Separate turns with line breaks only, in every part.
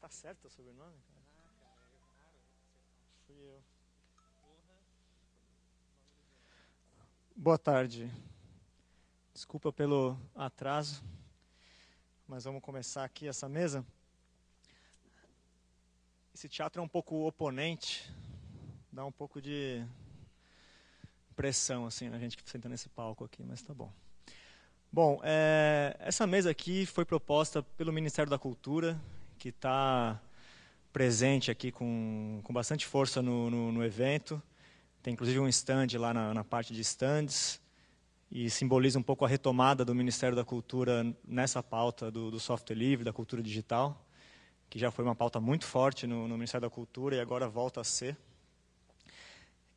Tá certo o sobrenome, cara? Fui eu. Boa tarde. Desculpa pelo atraso, mas vamos começar aqui essa mesa. Esse teatro é um pouco oponente, dá um pouco de pressão assim na gente que senta nesse palco aqui, mas tá bom. Bom, essa mesa aqui foi proposta pelo Ministério da Cultura, que está presente aqui com bastante força no evento. Tem inclusive um stand lá na parte de stands, e simboliza um pouco a retomada do Ministério da Cultura nessa pauta do software livre, da cultura digital, que já foi uma pauta muito forte no Ministério da Cultura e agora volta a ser.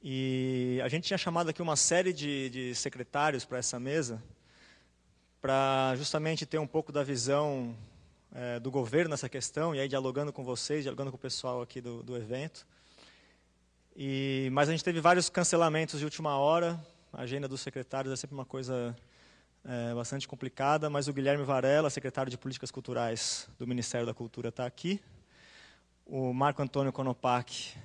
E a gente tinha chamado aqui uma série de secretários para essa mesa, para justamente ter um pouco da visão do governo nessa questão, e aí dialogando com vocês, dialogando com o pessoal aqui do evento. Mas a gente teve vários cancelamentos de última hora. A agenda dos secretários é sempre uma coisa bastante complicada, mas o Guilherme Varela, secretário de Políticas Culturais do Ministério da Cultura, está aqui. O Marco Antônio Konopak,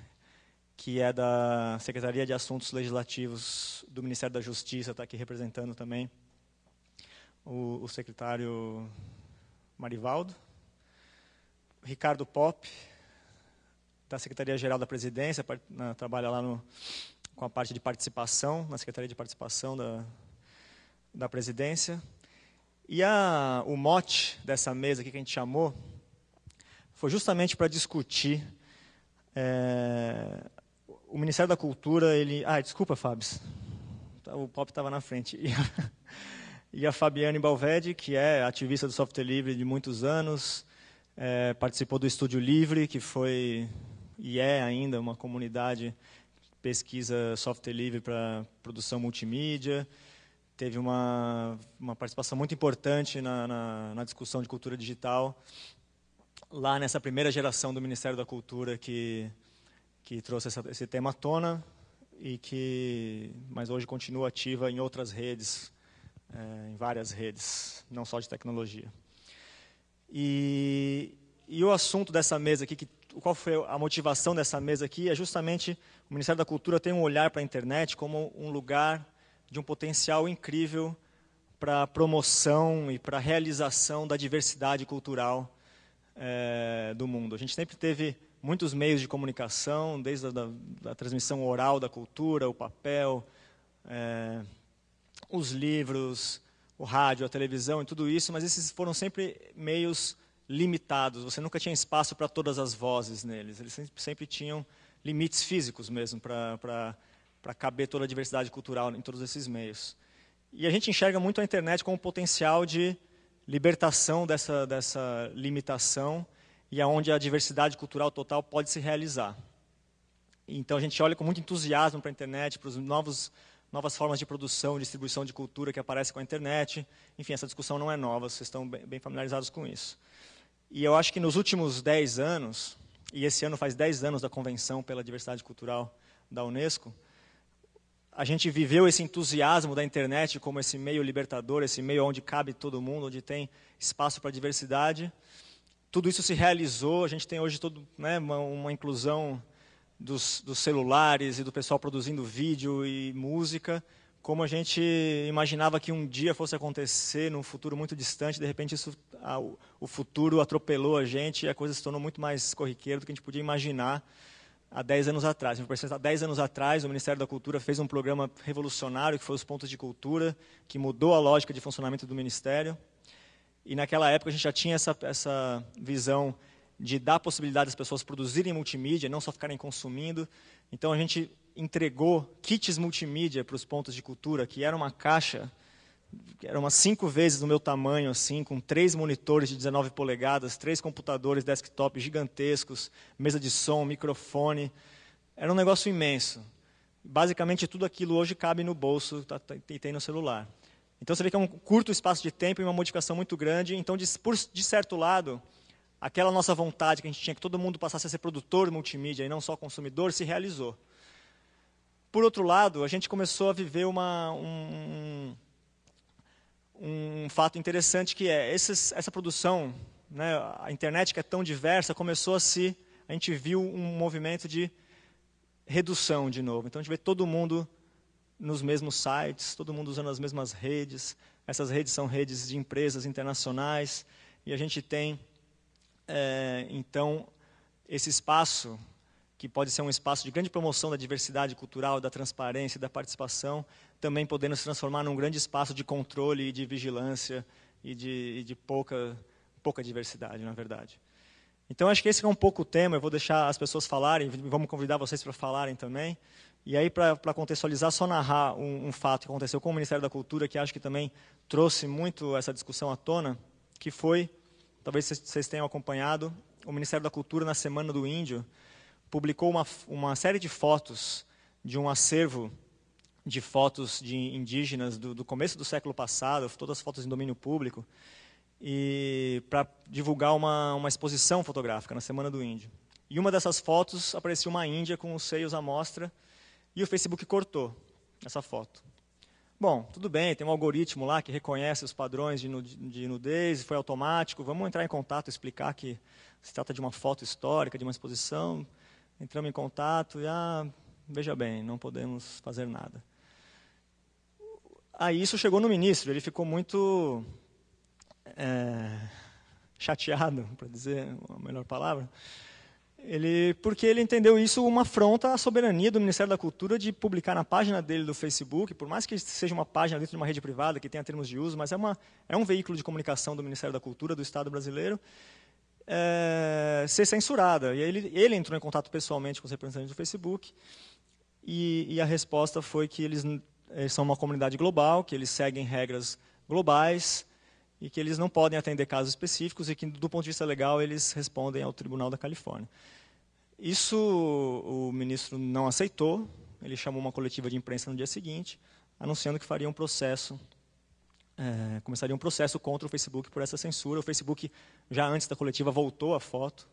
que é da Secretaria de Assuntos Legislativos do Ministério da Justiça, está aqui representando também o secretário Marivaldo. Ricardo Pop, da Secretaria-Geral da Presidência, trabalha lá com a parte de participação, na Secretaria de Participação da Presidência. E o mote dessa mesa aqui que a gente chamou foi justamente para discutir o Ministério da Cultura. Desculpa, Fábio, o Pop estava na frente. E a Fabiane Balvedi, que é ativista do software livre de muitos anos, participou do Estúdio Livre, que foi e é ainda uma comunidade que pesquisa software livre para produção multimídia. Teve uma participação muito importante na discussão de cultura digital, lá nessa primeira geração do Ministério da Cultura que trouxe esse tema à tona, mas hoje continua ativa em outras redes, em várias redes, não só de tecnologia. E o assunto dessa mesa aqui, qual foi a motivação dessa mesa aqui, é justamente o Ministério da Cultura tem um olhar para a internet como um lugar de um potencial incrível para a promoção e para a realização da diversidade cultural do mundo. A gente sempre teve muitos meios de comunicação, desde a transmissão oral da cultura, o papel, os livros, o rádio, a televisão e tudo isso, mas esses foram sempre meios limitados. Você nunca tinha espaço para todas as vozes neles. Eles sempre tinham limites físicos mesmo para caber toda a diversidade cultural em todos esses meios. E a gente enxerga muito a internet como um potencial de libertação dessa limitação e aonde a diversidade cultural total pode se realizar. Então a gente olha com muito entusiasmo para a internet, para os novas formas de produção e distribuição de cultura que aparecem com a internet. Enfim, essa discussão não é nova, vocês estão bem familiarizados com isso. E eu acho que nos últimos 10 anos, e esse ano faz 10 anos da Convenção pela Diversidade Cultural da Unesco, a gente viveu esse entusiasmo da internet como esse meio libertador, esse meio onde cabe todo mundo, onde tem espaço para a diversidade. Tudo isso se realizou, a gente tem hoje uma inclusão dos celulares e do pessoal produzindo vídeo e música, como a gente imaginava que um dia fosse acontecer, num futuro muito distante. De repente o futuro atropelou a gente e a coisa se tornou muito mais corriqueira do que a gente podia imaginar há 10 anos atrás. Há 10 anos atrás, o Ministério da Cultura fez um programa revolucionário, que foi os Pontos de Cultura, que mudou a lógica de funcionamento do Ministério. E naquela época a gente já tinha essa visão de dar possibilidade às pessoas produzirem multimídia, não só ficarem consumindo. Então a gente entregou kits multimídia para os pontos de cultura, que era uma caixa, que era umas 5 vezes do meu tamanho, assim, com 3 monitores de 19 polegadas, 3 computadores desktop gigantescos, mesa de som, microfone. Era um negócio imenso. Basicamente tudo aquilo hoje cabe no bolso e tem no celular. Então você vê que é um curto espaço de tempo e uma modificação muito grande. Então, de certo lado, aquela nossa vontade que a gente tinha que todo mundo passasse a ser produtor multimídia e não só consumidor, se realizou. Por outro lado, a gente começou a viver um fato interessante, que é essa produção né, a internet que é tão diversa, a gente viu um movimento de redução de novo. Então a gente vê todo mundo nos mesmos sites, todo mundo usando as mesmas redes. Essas redes são redes de empresas internacionais, e a gente tem, então, esse espaço, que pode ser um espaço de grande promoção da diversidade cultural, da transparência e da participação, também podendo se transformar num grande espaço de controle e de vigilância e de pouca diversidade, na verdade. Então, acho que esse é um pouco o tema. Eu vou deixar as pessoas falarem, vamos convidar vocês para falarem também. E aí, para contextualizar, só narrar um fato que aconteceu com o Ministério da Cultura, que acho que também trouxe muito essa discussão à tona, que foi, talvez vocês tenham acompanhado, o Ministério da Cultura, na Semana do Índio, publicou uma série de fotos de um acervo de fotos de indígenas do começo do século passado, todas as fotos em domínio público, e para divulgar uma exposição fotográfica na Semana do Índio. E uma dessas fotos aparecia uma índia com os seios à mostra, e o Facebook cortou essa foto. Bom, tudo bem, tem um algoritmo lá que reconhece os padrões de nudez, foi automático, vamos entrar em contato, explicar que se trata de uma foto histórica, de uma exposição. Entramos em contato e, veja bem, não podemos fazer nada. Aí isso chegou no ministro, ele ficou muito chateado, para dizer a melhor palavra, porque ele entendeu isso uma afronta à soberania do Ministério da Cultura de publicar na página dele do Facebook, por mais que seja uma página dentro de uma rede privada, que tenha termos de uso, mas é um veículo de comunicação do Ministério da Cultura, do Estado brasileiro, ser censurada. E aí ele entrou em contato pessoalmente com os representantes do Facebook, e a resposta foi que eles são uma comunidade global, que eles seguem regras globais, e que eles não podem atender casos específicos, e que, do ponto de vista legal, eles respondem ao Tribunal da Califórnia. Isso o ministro não aceitou, ele chamou uma coletiva de imprensa no dia seguinte, anunciando que faria um processo, começaria um processo contra o Facebook por essa censura. O Facebook, já antes da coletiva, voltou a foto.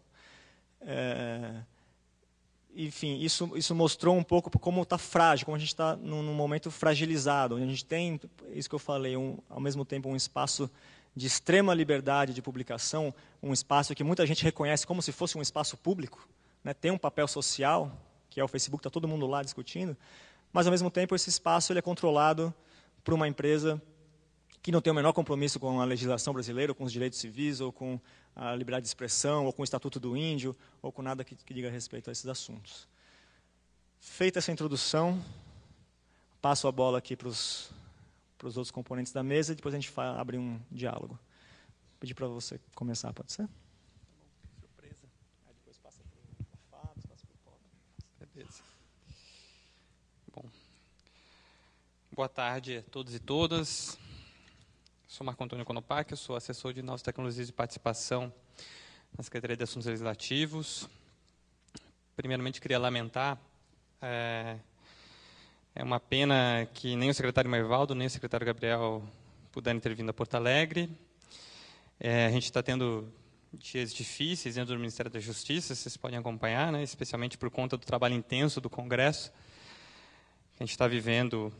Enfim, isso mostrou um pouco como está frágil, como a gente está num momento fragilizado, onde a gente tem, isso que eu falei, ao mesmo tempo um espaço de extrema liberdade de publicação, um espaço que muita gente reconhece como se fosse um espaço público, né? Tem um papel social, que é o Facebook, está todo mundo lá discutindo, mas, ao mesmo tempo, esse espaço ele é controlado por uma empresa que não tem o menor compromisso com a legislação brasileira, ou com os direitos civis, ou com a liberdade de expressão, ou com o Estatuto do Índio, ou com nada que diga respeito a esses assuntos. Feita essa introdução, passo a bola aqui para os outros componentes da mesa, e depois a gente abre um diálogo. Vou pedir para você começar, pode ser? Surpresa. Aí depois passa para o Fábio, passa para o Paulo.
Beleza. Bom. Boa tarde a todos e todas. Sou Marco Antônio Konopak, eu sou assessor de Novas Tecnologias de Participação na Secretaria de Assuntos Legislativos. Primeiramente, queria lamentar, é uma pena que nem o secretário Marvaldo, nem o secretário Gabriel puderam ter vindo a Porto Alegre. A gente está tendo dias difíceis dentro do Ministério da Justiça, vocês podem acompanhar, né, especialmente por conta do trabalho intenso do Congresso que a gente está vivendo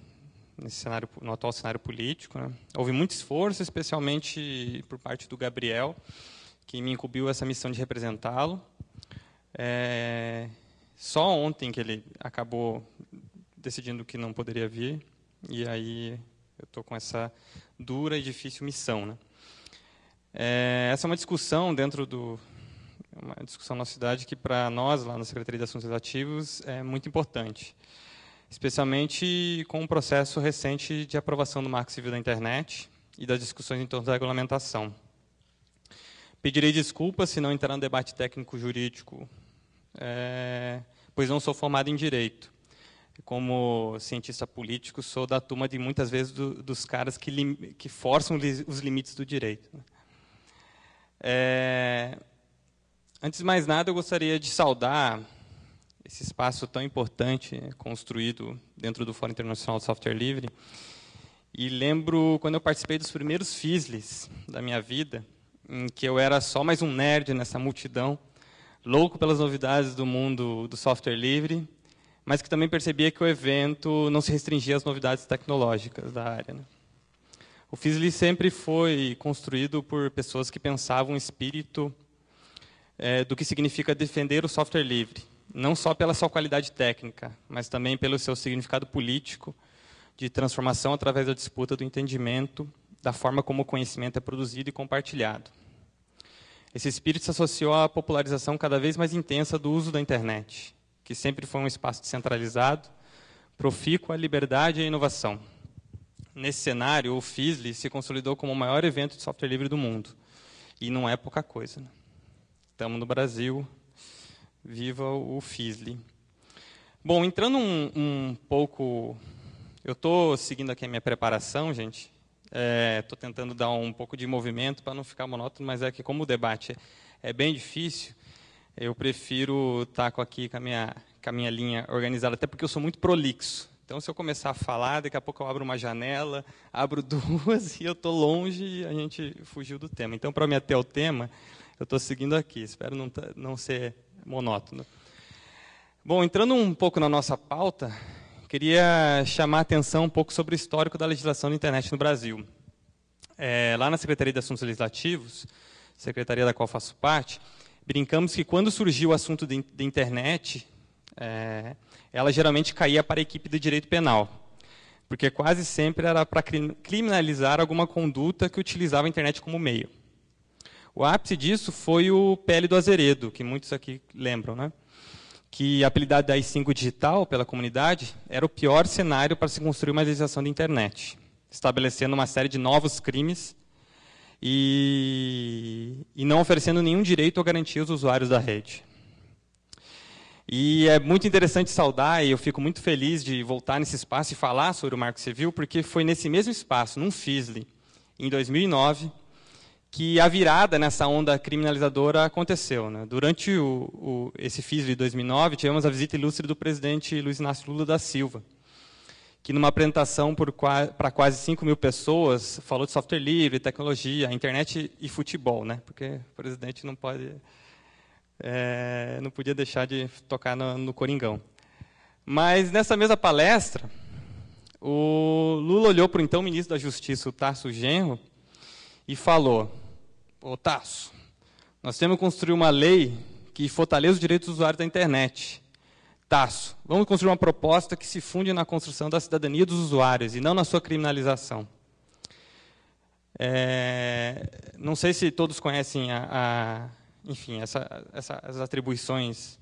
no atual cenário político, né. Houve muito esforço, especialmente por parte do Gabriel, que me incumbiu essa missão de representá-lo. Só ontem que ele acabou decidindo que não poderia vir, e aí eu estou com essa dura e difícil missão, né. Essa é uma discussão uma discussão na cidade que, para nós, lá na Secretaria de Assuntos Legislativos, é muito importante, especialmente com o processo recente de aprovação do Marco Civil da Internet e das discussões em torno da regulamentação. Pedirei desculpas se não entrar no debate técnico-jurídico, pois não sou formado em Direito. Como cientista político, sou da turma de, muitas vezes, dos caras que forçam os limites do direito. Antes de mais nada, eu gostaria de saudar esse espaço tão importante construído dentro do Fórum Internacional de Software Livre. E lembro quando eu participei dos primeiros FISLs da minha vida, em que eu era só mais um nerd nessa multidão, louco pelas novidades do mundo do software livre, mas que também percebia que o evento não se restringia às novidades tecnológicas da área, né? O Feasly sempre foi construído por pessoas que pensavam o espírito do que significa defender o software livre, não só pela sua qualidade técnica, mas também pelo seu significado político de transformação através da disputa do entendimento da forma como o conhecimento é produzido e compartilhado. Esse espírito se associou à popularização cada vez mais intensa do uso da internet, que sempre foi um espaço descentralizado, profícuo à liberdade e à inovação. Nesse cenário, o Feasly se consolidou como o maior evento de software livre do mundo. E não é pouca coisa, né? Estamos no Brasil, viva o Feasly. Bom, entrando um pouco... Eu estou seguindo aqui a minha preparação, gente. Estou tentando dar um pouco de movimento para não ficar monótono, mas é que como o debate é bem difícil, eu prefiro estar aqui com a minha linha organizada, até porque eu sou muito prolixo. Então, se eu começar a falar, daqui a pouco eu abro uma janela, abro duas e eu estou longe e a gente fugiu do tema. Então, para me ater ao tema, eu estou seguindo aqui. Espero não ser monótono. Bom, entrando um pouco na nossa pauta, queria chamar a atenção um pouco sobre o histórico da legislação da internet no Brasil. Lá na Secretaria de Assuntos Legislativos, secretaria da qual faço parte, brincamos que quando surgiu o assunto de internet, ela geralmente caía para a equipe de direito penal, porque quase sempre era para criminalizar alguma conduta que utilizava a internet como meio. O ápice disso foi o PL do Azeredo, que muitos aqui lembram, né? Que, apelidado da AI-5 digital pela comunidade, era o pior cenário para se construir uma legislação de internet, estabelecendo uma série de novos crimes e não oferecendo nenhum direito ou garantia aos usuários da rede. E é muito interessante saudar, e eu fico muito feliz de voltar nesse espaço e falar sobre o Marco Civil, porque foi nesse mesmo espaço, num Feasly, em 2009, que a virada nessa onda criminalizadora aconteceu, né? Durante esse Feasly de 2009, tivemos a visita ilustre do presidente Luiz Inácio Lula da Silva, que, numa apresentação para quase 5 mil pessoas, falou de software livre, tecnologia, internet e futebol, né? Porque o presidente não podia deixar de tocar no Coringão. Mas, nessa mesma palestra, o Lula olhou para o então ministro da Justiça, o Tarso Genro, e falou: ô Tarso, nós temos que construir uma lei que fortaleça os direitos dos usuários da internet. Tarso, vamos construir uma proposta que se funde na construção da cidadania dos usuários e não na sua criminalização. Não sei se todos conhecem enfim, essas atribuições,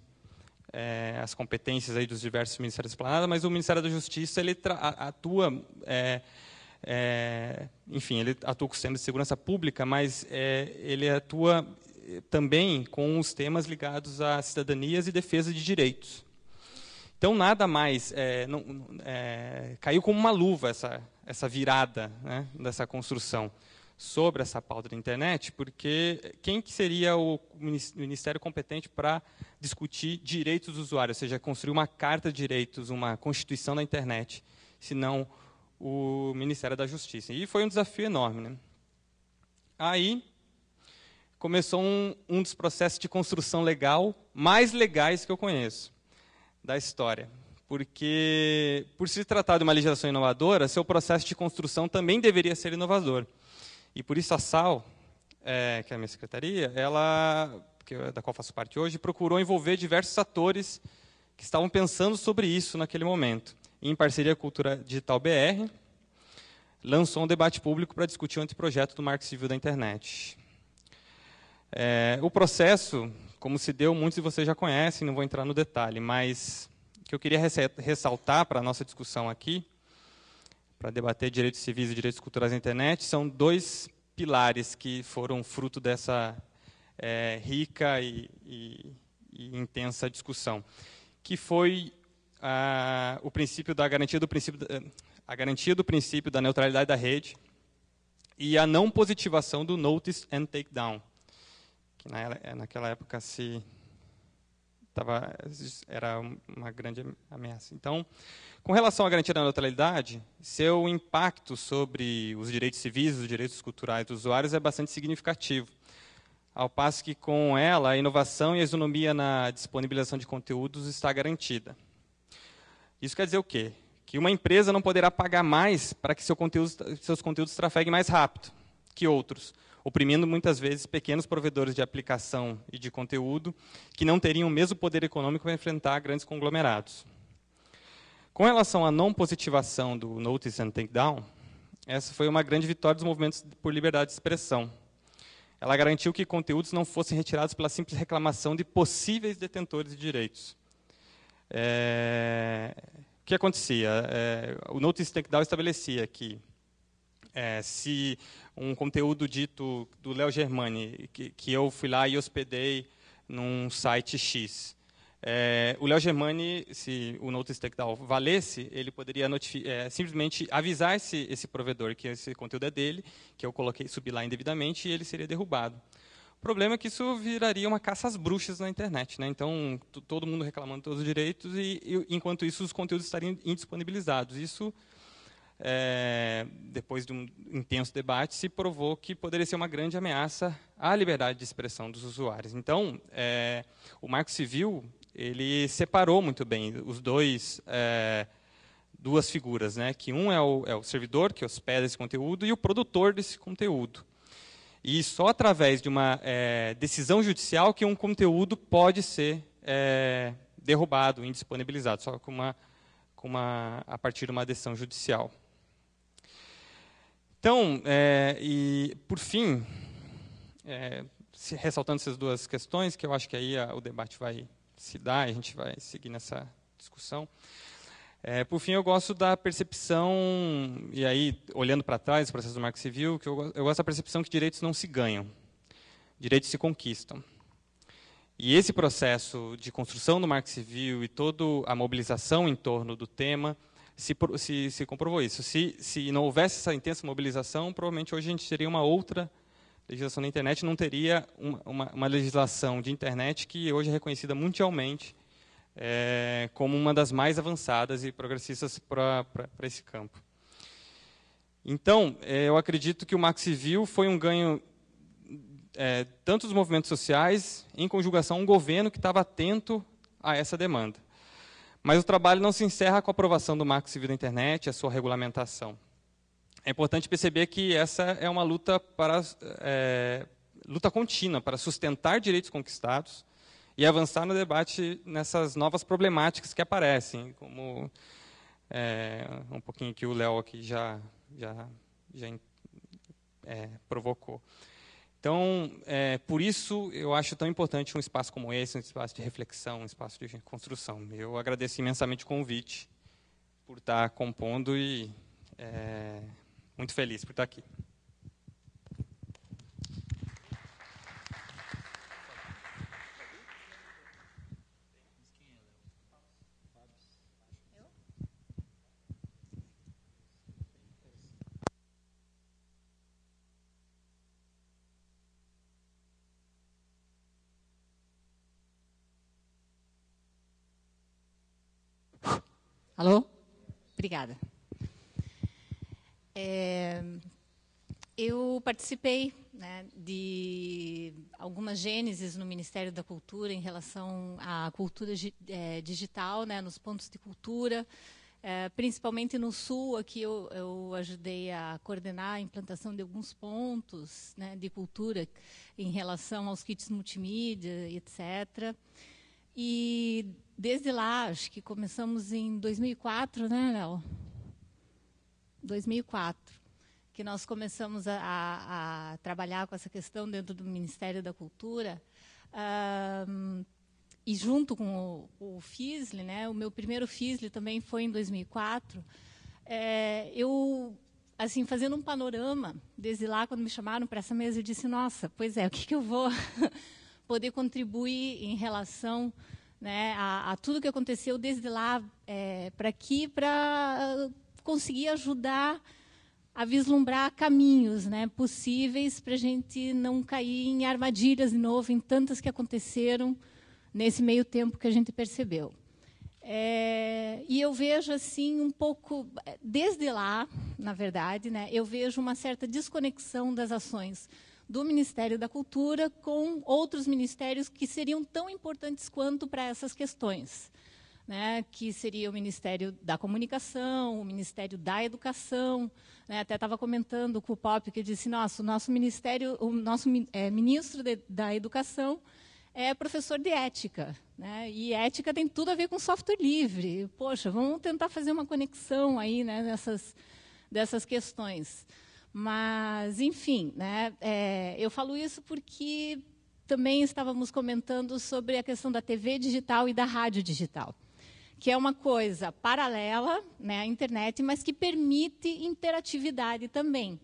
as competências aí dos diversos ministérios explanados, mas o Ministério da Justiça ele atua, enfim, ele atua com o sistema de segurança pública, mas ele atua também com os temas ligados a cidadanias e defesa de direitos. Então, nada mais caiu como uma luva essa virada, né, dessa construção sobre essa pauta da internet, porque quem que seria o ministério competente para discutir direitos dos usuários, ou seja, construir uma carta de direitos, uma constituição da internet, se não o Ministério da Justiça. E foi um desafio enorme, né? Aí começou um dos processos de construção legal mais legais que eu conheço da história, porque, por se tratar de uma legislação inovadora, seu processo de construção também deveria ser inovador. E por isso a SAL, que é a minha secretaria, da qual faço parte hoje, procurou envolver diversos atores que estavam pensando sobre isso naquele momento. E, em parceria com a Cultura Digital BR, lançou um debate público para discutir o anteprojeto do Marco Civil da Internet. O processo, como se deu, muitos de vocês já conhecem, não vou entrar no detalhe, mas o que eu queria ressaltar para a nossa discussão aqui, para debater direitos civis e direitos culturais na internet, são dois pilares que foram fruto dessa rica e intensa discussão, que foi o princípio da garantia do princípio da neutralidade da rede e a não positivação do notice and takedown, que naquela época era uma grande ameaça. Então, com relação à garantia da neutralidade, seu impacto sobre os direitos civis, os direitos culturais dos usuários é bastante significativo, ao passo que, com ela, a inovação e a isonomia na disponibilização de conteúdos está garantida. Isso quer dizer o quê? que uma empresa não poderá pagar mais para que seus conteúdos trafeguem mais rápido que outros, oprimindo muitas vezes pequenos provedores de aplicação e de conteúdo que não teriam o mesmo poder econômico para enfrentar grandes conglomerados. Com relação à não positivação do Notice and Takedown, essa foi uma grande vitória dos movimentos por liberdade de expressão. Ela garantiu que conteúdos não fossem retirados pela simples reclamação de possíveis detentores de direitos. O que acontecia? O Notice Takedown estabelecia que se um conteúdo dito do Léo Germani, que eu fui lá e hospedei num site X, o Léo Germani, se o Notice Takedown valesse, ele poderia simplesmente avisar esse provedor que esse conteúdo é dele, que eu subi lá indevidamente, e ele seria derrubado. O problema é que isso viraria uma caça às bruxas na internet, né? Então, todo mundo reclamando todos os direitos, e enquanto isso, os conteúdos estariam indisponibilizados. Isso, depois de um intenso debate, se provou que poderia ser uma grande ameaça à liberdade de expressão dos usuários. Então, o Marco Civil ele separou muito bem os duas figuras, né? Que um é o servidor, que hospeda esse conteúdo, e o produtor desse conteúdo. E só através de uma decisão judicial que um conteúdo pode ser derrubado, indisponibilizado, só a partir de uma decisão judicial. Então, e por fim, ressaltando essas duas questões, que eu acho que aí o debate vai se dar, e a gente vai seguir nessa discussão. Por fim, eu gosto da percepção, e aí, olhando para trás, o processo do Marco Civil, que eu gosto da percepção que direitos não se ganham, direitos se conquistam. E esse processo de construção do Marco Civil e toda a mobilização em torno do tema se comprovou isso. Se não houvesse essa intensa mobilização, provavelmente hoje a gente teria uma outra legislação da internet, não teria uma legislação de internet que hoje é reconhecida mundialmente como uma das mais avançadas e progressistas para esse campo. Então, eu acredito que o Marco Civil foi um ganho tanto dos movimentos sociais, em conjugação a um governo que estava atento a essa demanda. Mas o trabalho não se encerra com a aprovação do Marco Civil da internet, a sua regulamentação. É importante perceber que essa é uma luta contínua para sustentar direitos conquistados e avançar no debate nessas novas problemáticas que aparecem, como um pouquinho que o Léo aqui já provocou. Então, por isso, eu acho tão importante um espaço como esse, um espaço de reflexão, um espaço de construção. Eu agradeço imensamente o convite por estar compondo e muito feliz por estar aqui.
Alô? Obrigada. Eu participei, né, de algumas gêneses no Ministério da Cultura em relação à cultura digital, né, nos pontos de cultura, principalmente no Sul. Aqui eu ajudei a coordenar a implantação de alguns pontos, né, de cultura em relação aos kits multimídia, etc. E desde lá, acho que começamos em 2004, né, Léo? 2004, que nós começamos a trabalhar com essa questão dentro do Ministério da Cultura, e junto com o FISLE, né, o meu primeiro FISLE também foi em 2004, eu, assim, fazendo um panorama, desde lá, quando me chamaram para essa mesa, eu disse, nossa, pois é, o que eu vou poder contribuir em relação, né, a tudo que aconteceu desde lá para aqui, para conseguir ajudar a vislumbrar caminhos, né, possíveis para a gente não cair em armadilhas de novo, em tantas que aconteceram nesse meio tempo que a gente percebeu. E eu vejo assim um pouco, desde lá, na verdade, né, eu vejo uma certa desconexão das ações do Ministério da Cultura com outros ministérios que seriam tão importantes quanto para essas questões, né, que seria o Ministério da Comunicação, o Ministério da Educação, né, até estava comentando com o Pop, que disse, nossa, o nosso ministro da Educação é professor de ética, né, e ética tem tudo a ver com software livre. Poxa, vamos tentar fazer uma conexão aí, né, dessas questões. Mas, enfim, né, eu falo isso porque também estávamos comentando sobre a questão da TV digital e da rádio digital, que é uma coisa paralela, né, à internet, mas que permite interatividade também.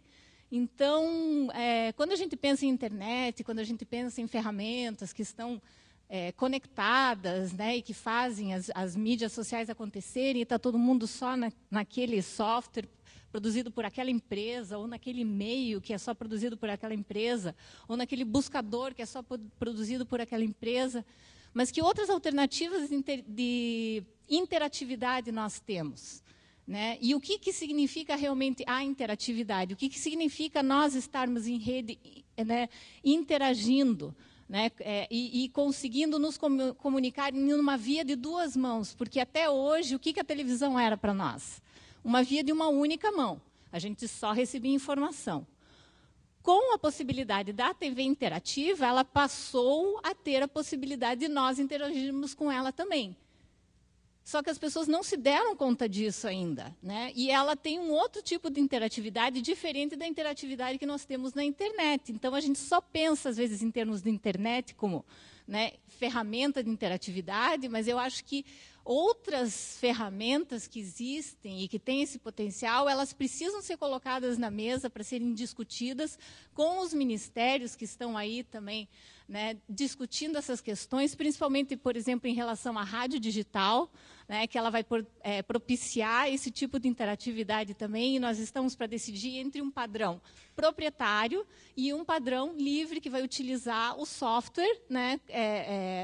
Então, quando a gente pensa em internet, quando a gente pensa em ferramentas que estão conectadas, né, e que fazem as mídias sociais acontecerem, e está todo mundo só naquele software produzido por aquela empresa, ou naquele e-mail que é só produzido por aquela empresa, ou naquele buscador que é só produzido por aquela empresa, mas que outras alternativas de interatividade nós temos, né? E o que significa realmente a interatividade? O que significa nós estarmos em rede, né, interagindo, né, e conseguindo nos comunicar em uma via de duas mãos? Porque até hoje, o que a televisão era para nós? Uma via de uma única mão. A gente só recebia informação. Com a possibilidade da TV interativa, ela passou a ter a possibilidade de nós interagirmos com ela também. Só que as pessoas não se deram conta disso ainda, né? E ela tem um outro tipo de interatividade diferente da interatividade que nós temos na internet. Então, a gente só pensa, às vezes, em termos de internet como, né, ferramenta de interatividade, mas eu acho que outras ferramentas que existem e que têm esse potencial, elas precisam ser colocadas na mesa para serem discutidas com os ministérios que estão aí também, né, discutindo essas questões, principalmente, por exemplo, em relação à rádio digital, né, que ela vai propiciar esse tipo de interatividade também, e nós estamos para decidir entre um padrão proprietário e um padrão livre que vai utilizar o software, né,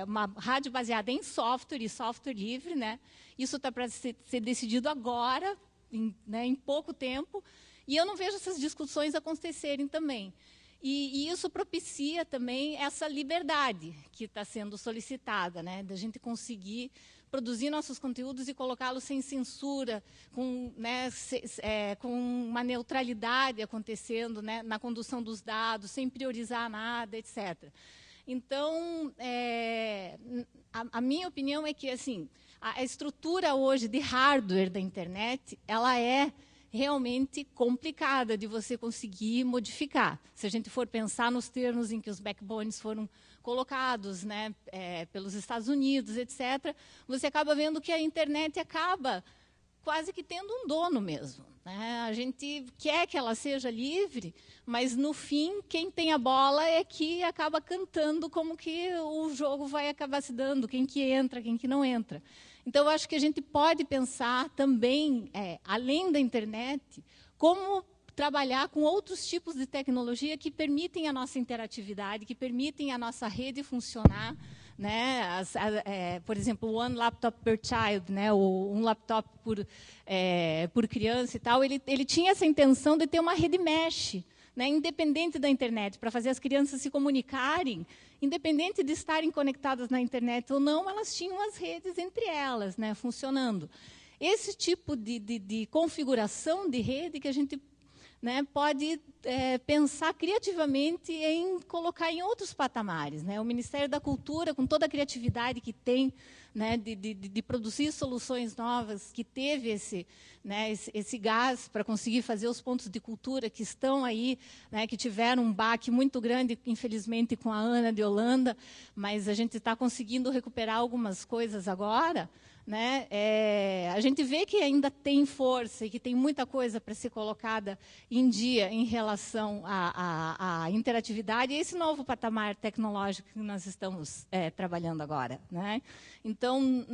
uma rádio baseada em software e software livre, né. Isso está para ser decidido agora, em pouco tempo, e eu não vejo essas discussões acontecerem também. E isso propicia também essa liberdade que está sendo solicitada, né, da gente conseguir produzir nossos conteúdos e colocá-los sem censura, com uma neutralidade acontecendo, né, na condução dos dados, sem priorizar nada, etc. Então, a minha opinião é que, assim, a estrutura hoje de hardware da internet, ela é realmente complicada de você conseguir modificar. Se a gente for pensar nos termos em que os backbones foram colocados, né, pelos Estados Unidos, etc., você acaba vendo que a internet acaba quase que tendo um dono mesmo, né? A gente quer que ela seja livre, mas, no fim, quem tem a bola é que acaba cantando como que o jogo vai acabar se dando, quem que entra, quem que não entra. Então, eu acho que a gente pode pensar também, além da internet, como trabalhar com outros tipos de tecnologia que permitem a nossa interatividade, que permitem a nossa rede funcionar, né? Por exemplo, o One Laptop per Child, né? Um laptop por criança e tal, ele tinha essa intenção de ter uma rede mesh, né, independente da internet, para fazer as crianças se comunicarem, independente de estarem conectadas na internet ou não, elas tinham as redes entre elas, né, funcionando. Esse tipo de configuração de rede que a gente, né, pode pensar criativamente em colocar em outros patamares, né? O Ministério da Cultura, com toda a criatividade que tem, né, de produzir soluções novas, que teve esse gás para conseguir fazer os pontos de cultura que estão aí, né, que tiveram um baque muito grande, infelizmente, com a Ana de Holanda, mas a gente está conseguindo recuperar algumas coisas agora, né? A gente vê que ainda tem força e que tem muita coisa para ser colocada em dia em relação à interatividade e esse novo patamar tecnológico que nós estamos trabalhando agora, né? Então,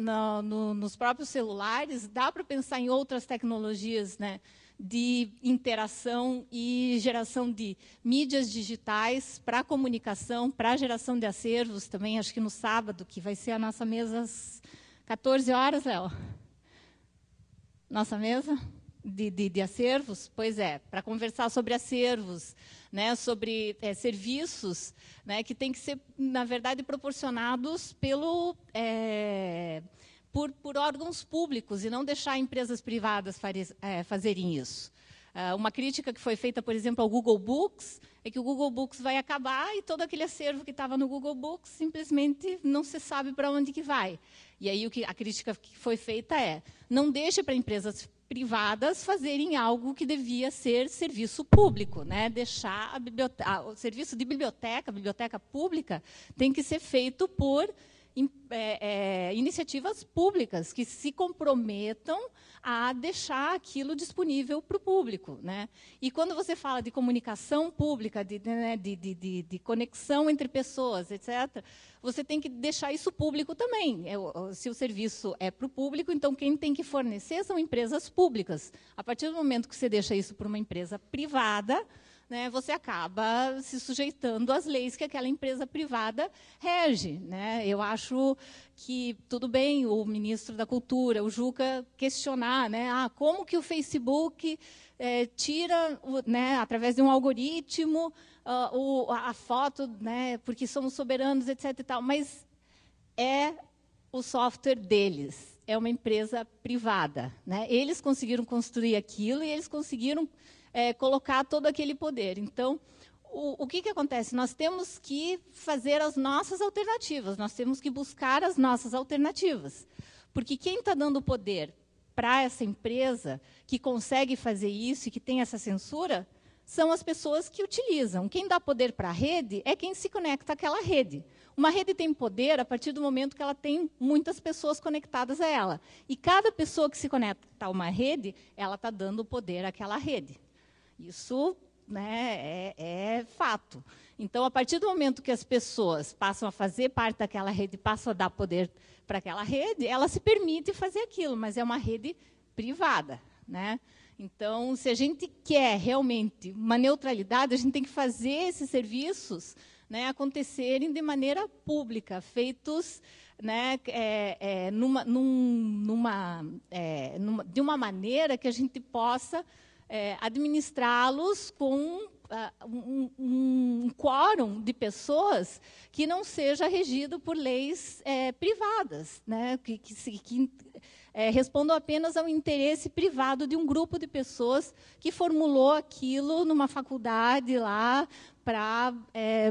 nos próprios celulares, dá para pensar em outras tecnologias, né, de interação e geração de mídias digitais para comunicação, para geração de acervos também. Acho que no sábado, que vai ser a nossa mesa às 14 horas, Léo? Nossa mesa de acervos? Pois é, para conversar sobre acervos, né, sobre serviços, né, que têm que ser, na verdade, proporcionados por órgãos públicos e não deixar empresas privadas fazerem isso. Uma crítica que foi feita, por exemplo, ao Google Books, é que o Google Books vai acabar e todo aquele acervo que estava no Google Books simplesmente não se sabe para onde que vai. E aí a crítica que foi feita é: não deixe para empresas privadas fazerem algo que devia ser serviço público, né? Deixar o serviço de biblioteca pública, tem que ser feito por iniciativas públicas que se comprometam a deixar aquilo disponível para o público, né? E quando você fala de comunicação pública, de conexão entre pessoas, etc., você tem que deixar isso público também. Se o serviço é para o público, então quem tem que fornecer são empresas públicas. A partir do momento que você deixa isso para uma empresa privada, né, você acaba se sujeitando às leis que aquela empresa privada rege, né? Eu acho que tudo bem o ministro da Cultura, o Juca, questionar, né, como que o Facebook tira, né, através de um algoritmo, a foto, né, porque somos soberanos, etc. E tal, mas é o software deles, é uma empresa privada, né? Eles conseguiram construir aquilo e eles conseguiram colocar todo aquele poder. Então, o que acontece? Nós temos que fazer as nossas alternativas, nós temos que buscar as nossas alternativas. Porque quem está dando poder para essa empresa que consegue fazer isso e que tem essa censura são as pessoas que utilizam. Quem dá poder para a rede é quem se conecta àquela rede. Uma rede tem poder a partir do momento que ela tem muitas pessoas conectadas a ela. E cada pessoa que se conecta a uma rede, ela está dando poder àquela rede. Isso, né, é fato. Então, a partir do momento que as pessoas passam a fazer parte daquela rede, passam a dar poder para aquela rede, ela se permite fazer aquilo, mas é uma rede privada, né? Então, se a gente quer realmente uma neutralidade, a gente tem que fazer esses serviços, né, acontecerem de maneira pública, feitos, né, de uma maneira que a gente possa administrá-los com um quórum de pessoas que não seja regido por leis privadas, né, que respondam apenas ao interesse privado de um grupo de pessoas que formulou aquilo numa faculdade lá para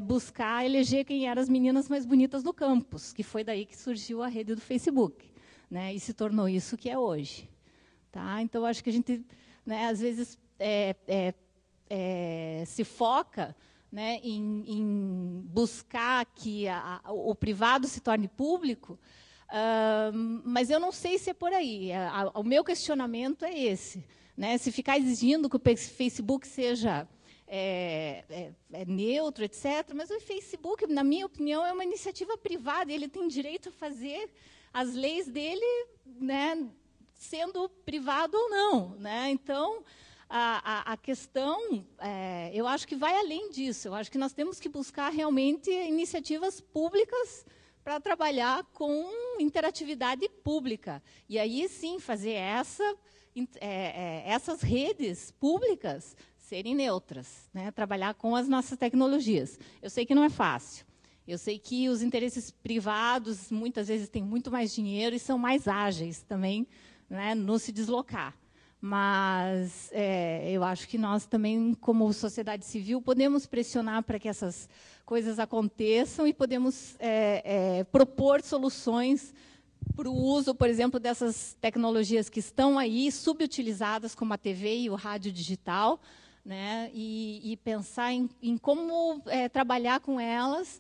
buscar eleger quem eram as meninas mais bonitas do campus, que foi daí que surgiu a rede do Facebook, né, e se tornou isso que é hoje. Tá? Então, acho que a gente, né, às vezes, se foca, né, em buscar que o privado se torne público, mas eu não sei se é por aí. O meu questionamento é esse, né? Se ficar exigindo que o Facebook seja neutro, etc., mas o Facebook, na minha opinião, é uma iniciativa privada, e ele tem direito a fazer as leis dele, né, sendo privado ou não, né? Então, a questão, eu acho que vai além disso. Eu acho que nós temos que buscar realmente iniciativas públicas para trabalhar com interatividade pública. E aí, sim, fazer essas redes públicas serem neutras, né? Trabalhar com as nossas tecnologias. Eu sei que não é fácil. Eu sei que os interesses privados, muitas vezes, têm muito mais dinheiro e são mais ágeis também, né, no se deslocar. Mas eu acho que nós também, como sociedade civil, podemos pressionar para que essas coisas aconteçam e podemos propor soluções para o uso, por exemplo, dessas tecnologias que estão aí, subutilizadas, como a TV e o rádio digital, né, e pensar em como trabalhar com elas,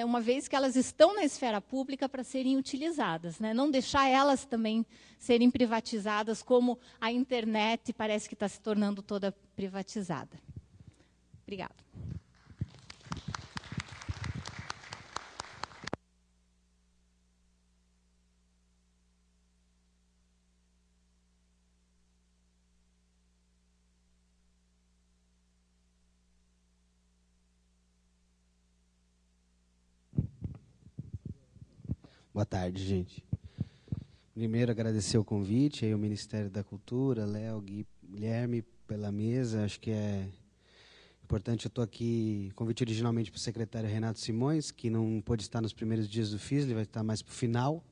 uma vez que elas estão na esfera pública para serem utilizadas, né? Não deixar elas também serem privatizadas, como a internet parece que está se tornando toda privatizada. Obrigada.
Boa tarde, gente. Primeiro, agradecer o convite, aí, ao Ministério da Cultura, Léo, Gui, Guilherme, pela mesa. Acho que é importante. Eu estou aqui, convite originalmente para o secretário Renato Simões, que não pôde estar nos primeiros dias do FISLE, vai estar mais para o final.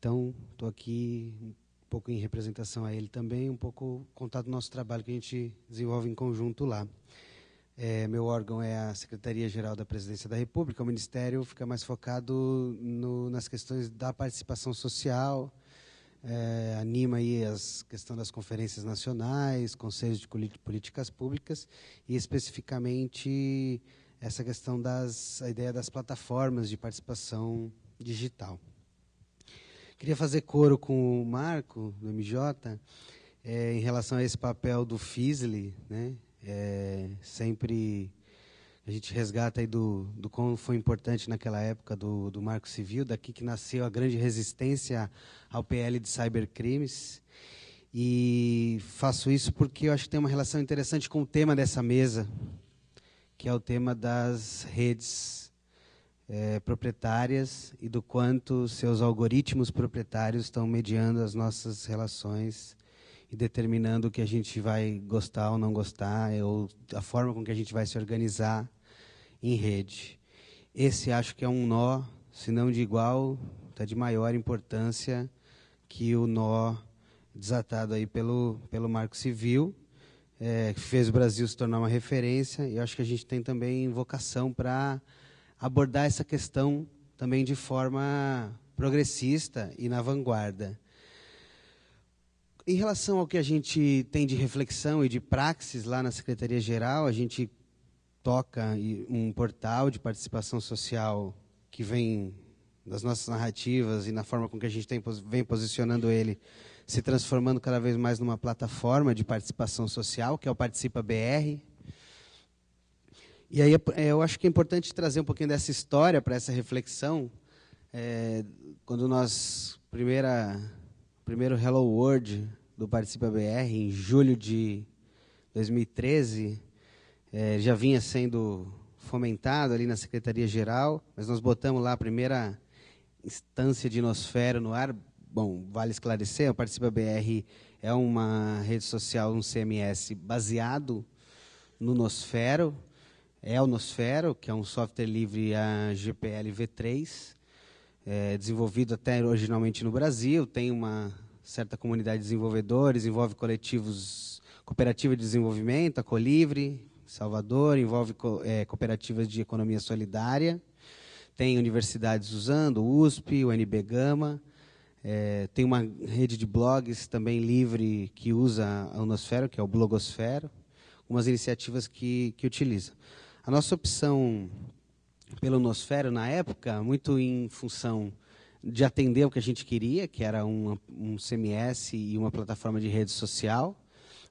Então, estou aqui um pouco em representação a ele também, um pouco contar do nosso trabalho que a gente desenvolve em conjunto lá. Meu órgão é a Secretaria-Geral da Presidência da República. O Ministério fica mais focado nas questões da participação social, anima aí a questão das conferências nacionais, conselhos de políticas públicas e, especificamente, essa questão a ideia das plataformas de participação digital. Queria fazer coro com o Marco, do MJ, em relação a esse papel do FISLE, né? Sempre a gente resgata aí do como foi importante naquela época do Marco Civil, daqui que nasceu a grande resistência ao PL de cybercrimes. E faço isso porque eu acho que tem uma relação interessante com o tema dessa mesa, que é o tema das redes proprietárias e do quanto seus algoritmos proprietários estão mediando as nossas relações e determinando o que a gente vai gostar ou não gostar, ou a forma com que a gente vai se organizar em rede. Esse acho que é um nó, se não de igual, até de maior importância que o nó desatado aí pelo Marco Civil, que fez o Brasil se tornar uma referência, e eu acho que a gente tem também vocação para abordar essa questão também de forma progressista e na vanguarda. Em relação ao que a gente tem de reflexão e de praxis lá na Secretaria-Geral, a gente toca um portal de participação social que vem das nossas narrativas e na forma com que a gente vem posicionando ele, se transformando cada vez mais numa plataforma de participação social, que é o Participa BR. E aí eu acho que é importante trazer um pouquinho dessa história para essa reflexão. Quando nós, primeiro Hello World do Participa BR, em julho de 2013, já vinha sendo fomentado ali na Secretaria-Geral, mas nós botamos lá a primeira instância de Nosfero no ar. Bom, vale esclarecer, o Participa BR é uma rede social, um CMS, baseado no Nosfero. É o Nosfero, que é um software livre a GPL v3, desenvolvido até originalmente no Brasil, tem uma certa comunidade de desenvolvedores, envolve coletivos, cooperativa de desenvolvimento, a Colivre, Salvador, envolve cooperativas de economia solidária, tem universidades usando, o USP, o UNB Gama, tem uma rede de blogs também livre que usa a Nosfero, que é o Blogosfero, umas iniciativas que utilizam. A nossa opção pelo Nosfero, na época, muito em função de atender o que a gente queria, que era um CMS e uma plataforma de rede social,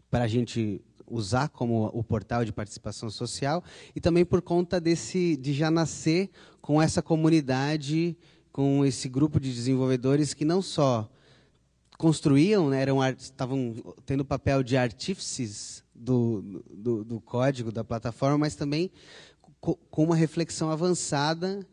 para a gente usar como o portal de participação social, e também por conta de já nascer com essa comunidade, com esse grupo de desenvolvedores que não só construíam, né, estavam tendo o papel de artífices do código da plataforma, mas também com uma reflexão avançada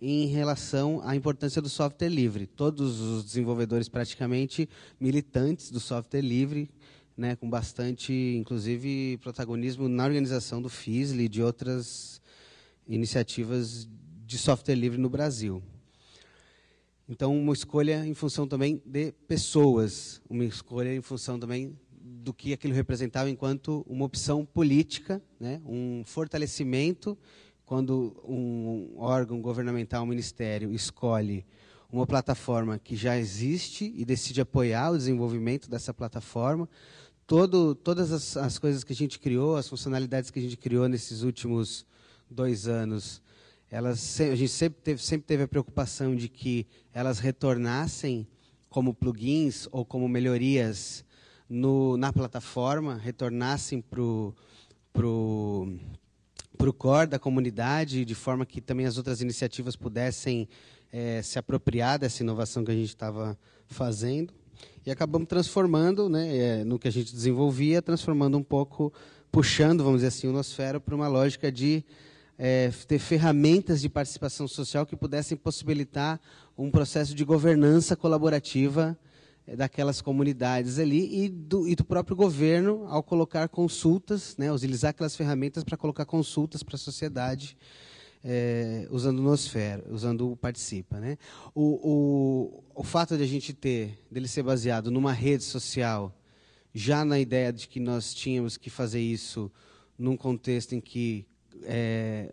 em relação à importância do software livre. Todos os desenvolvedores praticamente militantes do software livre, né, com bastante, inclusive, protagonismo na organização do FISLE e de outras iniciativas de software livre no Brasil. Então, uma escolha em função também de pessoas, uma escolha em função também do que aquilo representava enquanto uma opção política, né, um fortalecimento, quando um órgão governamental, um ministério, escolhe uma plataforma que já existe e decide apoiar o desenvolvimento dessa plataforma. Todas as coisas que a gente criou, as funcionalidades que a gente criou nesses últimos 2 anos, a gente sempre teve a preocupação de que elas retornassem como plugins ou como melhorias na plataforma, retornassem para o core da comunidade, de forma que também as outras iniciativas pudessem se apropriar dessa inovação que a gente estava fazendo. E acabamos transformando, né, no que a gente desenvolvia, transformando um pouco, puxando, vamos dizer assim, o Nosfero para uma lógica de ter ferramentas de participação social que pudessem possibilitar um processo de governança colaborativa daquelas comunidades ali e do próprio governo ao colocar consultas, né, utilizar aquelas ferramentas para colocar consultas para a sociedade usando o Nosfera, usando o Participa, né? O fato de a gente dele ser baseado numa rede social, já na ideia de que nós tínhamos que fazer isso num contexto em que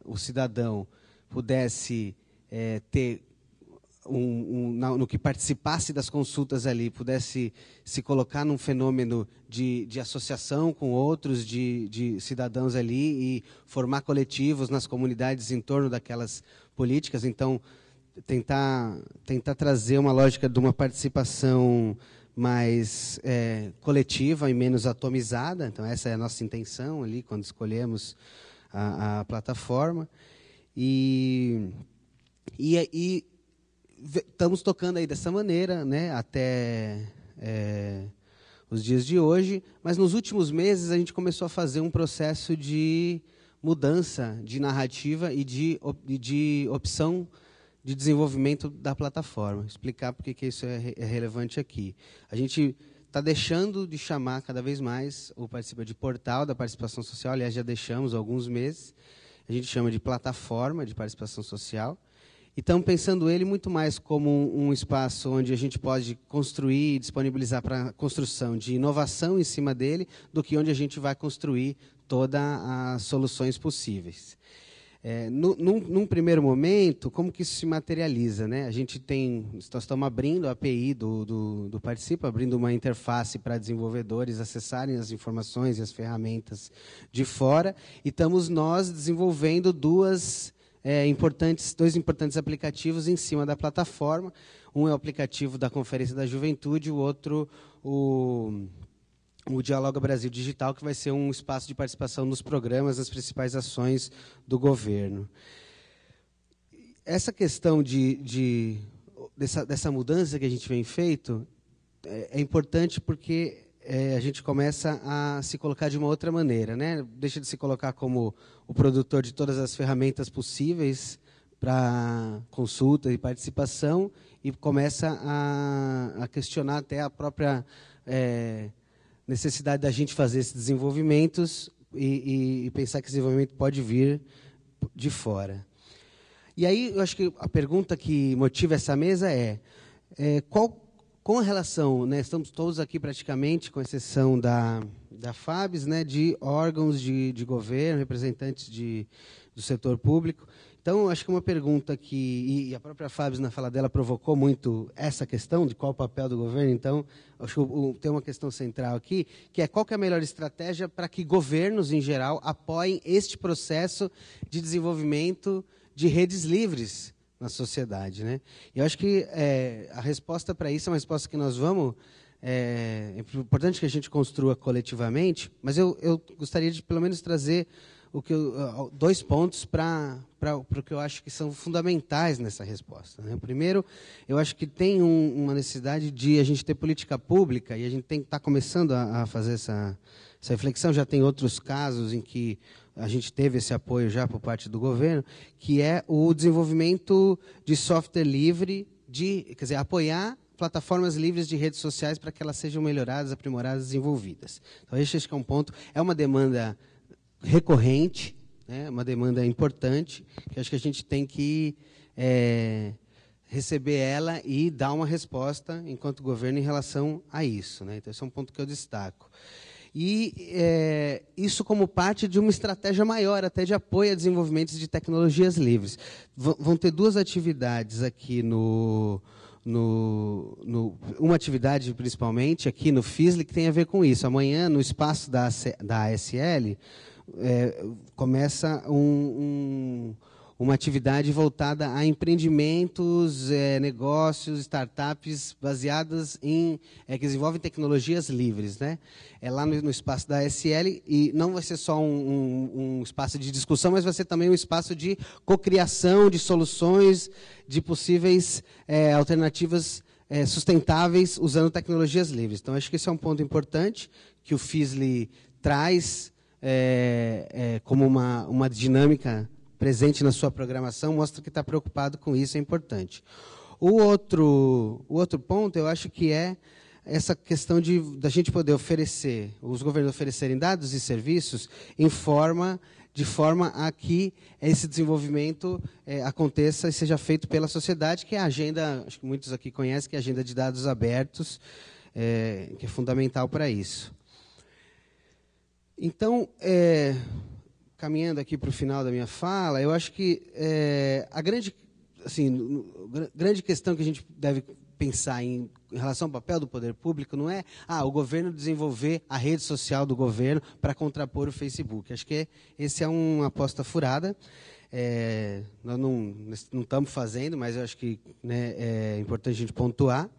o cidadão pudesse ter no que participasse das consultas ali, pudesse se colocar num fenômeno de associação com outros, de cidadãos ali e formar coletivos nas comunidades em torno daquelas políticas. Então, tentar trazer uma lógica de uma participação mais coletiva e menos atomizada. Então, essa é a nossa intenção ali, quando escolhemos a plataforma. E estamos tocando aí dessa maneira, né, até os dias de hoje, mas nos últimos meses a gente começou a fazer um processo de mudança de narrativa e de opção de desenvolvimento da plataforma. Explicar por que isso é relevante aqui. A gente está deixando de chamar cada vez mais o Participa de portal da participação social, aliás, já deixamos há alguns meses. A gente chama de plataforma de participação social. E estamos pensando ele muito mais como um espaço onde a gente pode construir e disponibilizar para a construção de inovação em cima dele, do que onde a gente vai construir todas as soluções possíveis. Num primeiro momento, como que isso se materializa, né? Nós estamos abrindo a API do Participa, abrindo uma interface para desenvolvedores acessarem as informações e as ferramentas de fora, e estamos nós desenvolvendo dois importantes aplicativos em cima da plataforma. Um é o aplicativo da Conferência da Juventude, o outro o Dialoga Brasil Digital, que vai ser um espaço de participação nos programas, nas principais ações do governo. Essa questão dessa mudança que a gente vem feito é importante porque a gente começa a se colocar de uma outra maneira, né? Deixa de se colocar como o produtor de todas as ferramentas possíveis para consulta e participação e começa a questionar até a própria necessidade da gente fazer esses desenvolvimentos e pensar que esse desenvolvimento pode vir de fora. E aí, eu acho que a pergunta que motiva essa mesa com a relação, né, estamos todos aqui praticamente, com exceção da FABES, né, de órgãos de governo, representantes do setor público. Então, acho que uma pergunta e a própria FABES, na fala dela, provocou muito essa questão de qual o papel do governo. Então, acho que tem uma questão central aqui, que é qual que é a melhor estratégia para que governos, em geral, apoiem este processo de desenvolvimento de redes livres na sociedade, né? E eu acho que a resposta para isso é uma resposta que nós vamos... É importante que a gente construa coletivamente, mas eu gostaria de, pelo menos, trazer dois pontos para o que eu acho que são fundamentais nessa resposta, né? Primeiro, eu acho que tem uma necessidade de a gente ter política pública, e a gente tem que estar começando a fazer essa reflexão. Já tem outros casos em que a gente teve esse apoio já por parte do governo, que é o desenvolvimento de software livre, quer dizer, apoiar plataformas livres de redes sociais para que elas sejam melhoradas, aprimoradas, desenvolvidas. Então, esse acho que é um ponto. É uma demanda recorrente, né, uma demanda importante, que acho que a gente tem que receber ela e dar uma resposta, enquanto governo, em relação a isso, né? Então, esse é um ponto que eu destaco. E isso como parte de uma estratégia maior, até de apoio a desenvolvimentos de tecnologias livres. Vão ter duas atividades aqui uma atividade, principalmente, aqui no FISLE, que tem a ver com isso. Amanhã, no espaço da ASL, começa uma atividade voltada a empreendimentos, negócios, startups baseadas que desenvolvem tecnologias livres, né? É lá no espaço da ASL, e não vai ser só um espaço de discussão, mas vai ser também um espaço de cocriação de soluções, de possíveis alternativas sustentáveis usando tecnologias livres. Então, acho que esse é um ponto importante que o FISLE traz como uma dinâmica presente na sua programação, mostra que está preocupado com isso, é importante. O outro ponto, eu acho que é essa questão da gente poder oferecer, os governos oferecerem dados e serviços em forma de forma a que esse desenvolvimento aconteça e seja feito pela sociedade, que é a agenda, acho que muitos aqui conhecem, que é a agenda de dados abertos, que é fundamental para isso. Então, caminhando aqui para o final da minha fala, eu acho que a grande questão que a gente deve pensar em relação ao papel do poder público não é o governo desenvolver a rede social do governo para contrapor o Facebook. Acho que esse é uma aposta furada. Nós não estamos fazendo, mas eu acho que, né, é importante a gente pontuar.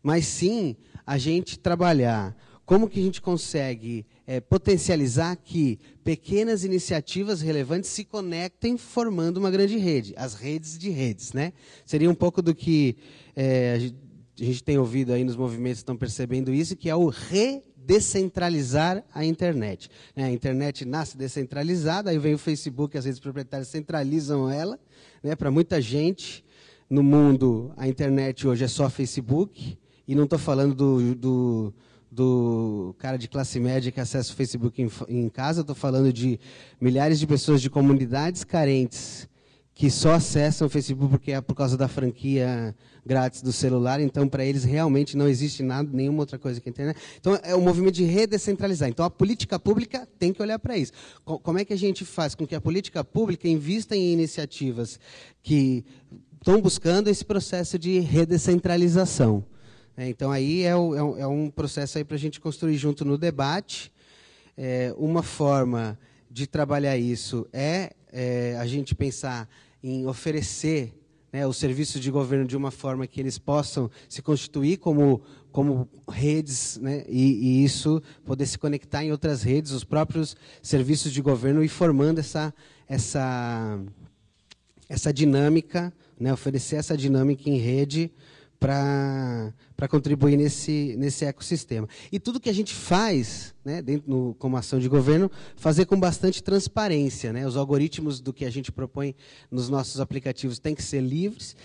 Mas, sim, a gente trabalhar como que a gente consegue potencializar que pequenas iniciativas relevantes se conectem formando uma grande rede, as redes de redes, né? Seria um pouco do que a gente tem ouvido aí nos movimentos, estão percebendo isso, que é o redescentralizar a internet. A internet nasce descentralizada, aí vem o Facebook, as redes proprietárias centralizam ela, né? Para muita gente no mundo, a internet hoje é só Facebook, e não estou falando do cara de classe média que acessa o Facebook em casa, estou falando de milhares de pessoas de comunidades carentes que só acessam o Facebook porque é por causa da franquia grátis do celular, então para eles realmente não existe nada, nenhuma outra coisa que a internet. Então é um movimento de redescentralizar. Então a política pública tem que olhar para isso. Como é que a gente faz com que a política pública invista em iniciativas que estão buscando esse processo de redescentralização? Então aí é um processo para a gente construir junto no debate. Uma forma de trabalhar isso a gente pensar em oferecer, né, os serviços de governo de uma forma que eles possam se constituir como redes, né, e isso poder se conectar em outras redes, os próprios serviços de governo, e formando essa dinâmica, né, oferecer essa dinâmica em rede para contribuir nesse ecossistema. E tudo que a gente faz, né, como ação de governo, fazer com bastante transparência, né? Os algoritmos do que a gente propõe nos nossos aplicativos têm que ser livres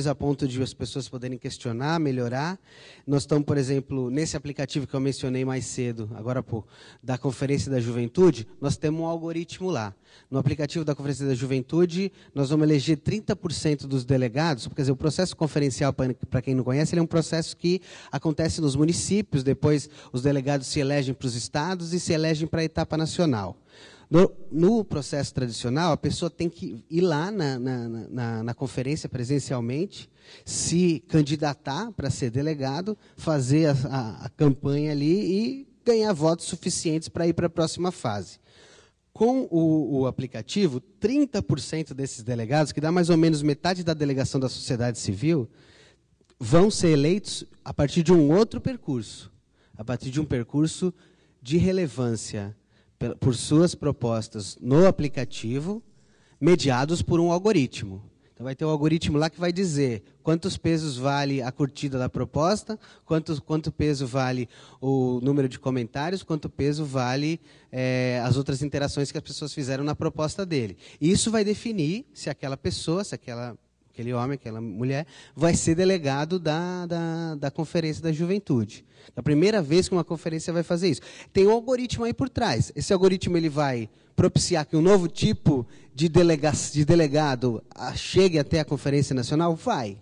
a ponto de as pessoas poderem questionar, melhorar. Nós estamos, por exemplo, nesse aplicativo que eu mencionei mais cedo, agora há pouco, da Conferência da Juventude, nós temos um algoritmo lá. No aplicativo da Conferência da Juventude, nós vamos eleger 30% dos delegados, quer dizer, o processo conferencial, para quem não conhece, ele é um processo que acontece nos municípios, depois os delegados se elegem para os estados e se elegem para a etapa nacional. No processo tradicional, a pessoa tem que ir lá na conferência presencialmente, se candidatar para ser delegado, fazer a campanha ali e ganhar votos suficientes para ir para a próxima fase. Com o aplicativo, 30% desses delegados, que dá mais ou menos metade da delegação da sociedade civil, vão ser eleitos a partir de um outro percurso, a partir de um percurso de relevância por suas propostas no aplicativo, mediados por um algoritmo. Então, vai ter um algoritmo lá que vai dizer quantos pesos vale a curtida da proposta, quanto peso vale o número de comentários, quanto peso vale as outras interações que as pessoas fizeram na proposta dele. E isso vai definir se aquela pessoa, se aquele homem, aquela mulher, vai ser delegado da Conferência da Juventude. É a primeira vez que uma conferência vai fazer isso. Tem um algoritmo aí por trás. Esse algoritmo ele vai propiciar que um novo tipo de delegado chegue até a Conferência Nacional? Vai.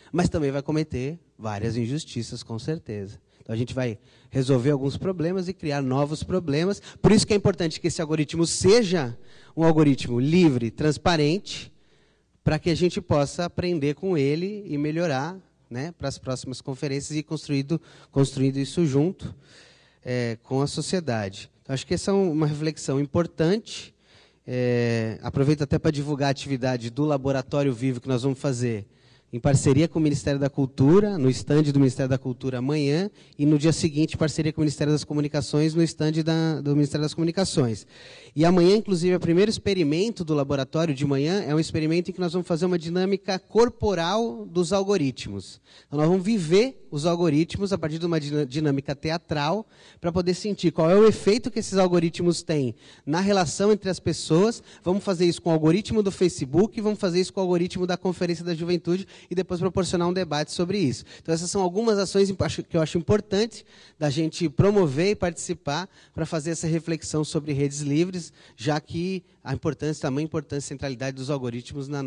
Mas também vai cometer várias injustiças, com certeza. Então, a gente vai resolver alguns problemas e criar novos problemas. Por isso que é importante que esse algoritmo seja um algoritmo livre, transparente, para que a gente possa aprender com ele e melhorar, né, para as próximas conferências e construindo isso junto com a sociedade. Então, acho que essa é uma reflexão importante. Aproveito até para divulgar a atividade do Laboratório Vivo que nós vamos fazer em parceria com o Ministério da Cultura, no estande do Ministério da Cultura amanhã, e no dia seguinte, parceria com o Ministério das Comunicações, no estande do Ministério das Comunicações. E amanhã, inclusive, o primeiro experimento do laboratório de manhã é um experimento em que nós vamos fazer uma dinâmica corporal dos algoritmos. Então, nós vamos viver os algoritmos a partir de uma dinâmica teatral, para poder sentir qual é o efeito que esses algoritmos têm na relação entre as pessoas. Vamos fazer isso com o algoritmo do Facebook, vamos fazer isso com o algoritmo da Conferência da Juventude, e depois proporcionar um debate sobre isso. Então, essas são algumas ações que eu acho importante da gente promover e participar para fazer essa reflexão sobre redes livres, já que a importância e centralidade dos algoritmos no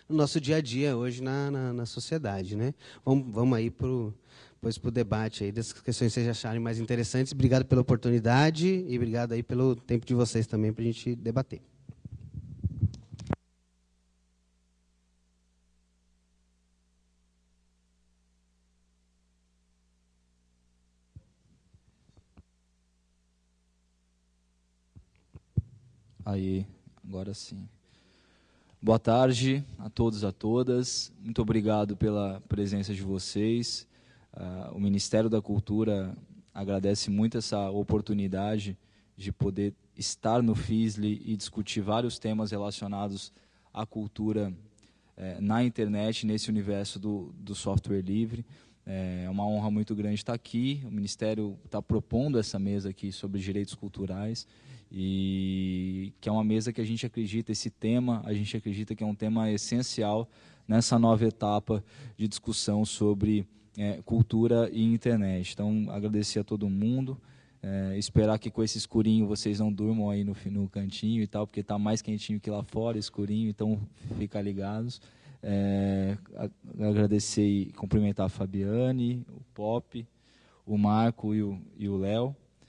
nosso dia a dia hoje na sociedade, né? Vamos aí para o debate aí das questões que vocês acharem mais interessantes. Obrigado pela oportunidade e obrigado aí pelo tempo de vocês também para a gente debater.
Aí, agora sim. Boa tarde a todos e a todas. Muito obrigado pela presença de vocês. O Ministério da Cultura agradece muito essa oportunidade de poder estar no FISLE e discutir vários temas relacionados à cultura na internet, nesse universo do software livre. É uma honra muito grande estar aqui. O Ministério está propondo essa mesa aqui sobre direitos culturais, e que é uma mesa que a gente acredita, esse tema, a gente acredita que é um tema essencial nessa nova etapa de discussão sobre cultura e internet. Então, agradecer a todo mundo, esperar que com esse escurinho vocês não durmam aí no cantinho e tal, porque está mais quentinho que lá fora, escurinho, então fica ligados. Agradecer e cumprimentar a Fabiane, o Pop, o Marco e o Léo.